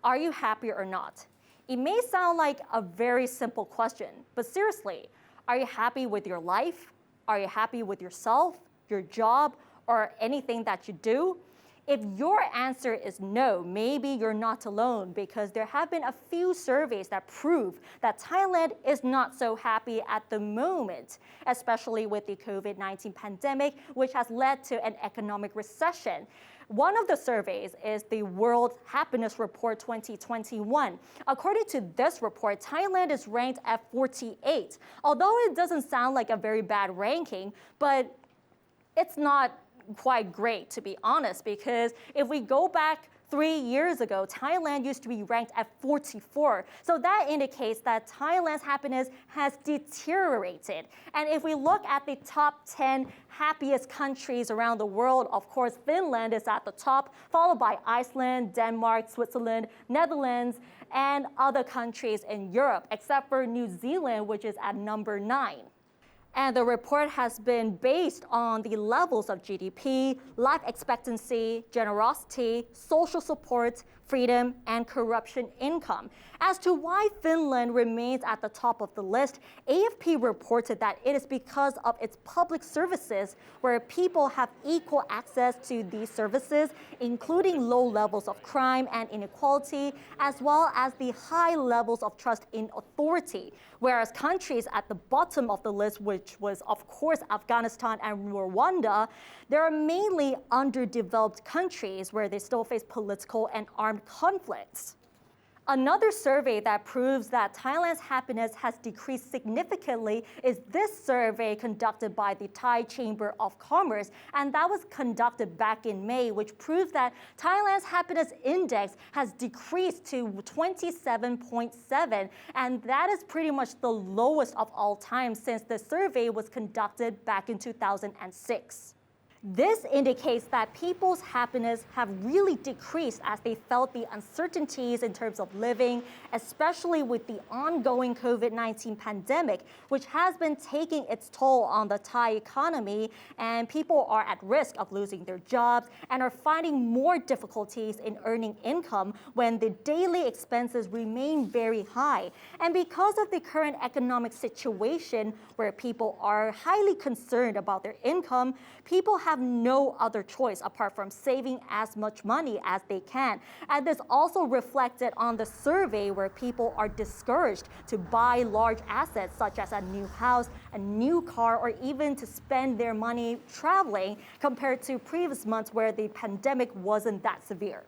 Are you happy or not? It may sound like a very simple question, but seriously, are you happy with your life? Are you happy with yourself, your job, or anything that you do? If your answer is no, maybe you're not alone, because there have been a few surveys that prove that Thailand is not so happy at the moment, especially with the COVID-19 pandemic, which has led to an economic recession. One of the surveys is the World Happiness Report 2021. According to this report, Thailand is ranked at 48. Although it doesn't sound like a very bad ranking, but it's not quite great, to be honest, because if we go back 3 years ago, Thailand used to be ranked at 44. So that indicates that Thailand's happiness has deteriorated. And if we look at the top 10 happiest countries around the world, of course, Finland is at the top, followed by Iceland, Denmark, Switzerland, Netherlands, and other countries in Europe, except for New Zealand, which is at number 9. And the report has been based on the levels of GDP, life expectancy, generosity, social support, freedom, and corruption income. As to why Finland remains at the top of the list, AFP reported that it is because of its public services, where people have equal access to these services, including low levels of crime and inequality, as well as the high levels of trust in authority. Whereas countries at the bottom of the list, which was of course Afghanistan and Rwanda, they are mainly underdeveloped countries where they still face political and armed conflicts. Another survey that proves that Thailand's happiness has decreased significantly is this survey conducted by the Thai Chamber of Commerce, and that was conducted back in May, which proves that Thailand's happiness index has decreased to 27.7, and that is pretty much the lowest of all time since the survey was conducted back in 2006. This indicates that people's happiness have really decreased as they felt the uncertainties in terms of living, especially with the ongoing COVID-19 pandemic, which has been taking its toll on the Thai economy, and people are at risk of losing their jobs and are finding more difficulties in earning income when the daily expenses remain very high. And because of the current economic situation where people are highly concerned about their income, people have no other choice apart from saving as much money as they can. And this also reflected on the survey where people are discouraged to buy large assets such as a new house, a new car, or even to spend their money traveling compared to previous months where the pandemic wasn't that severe.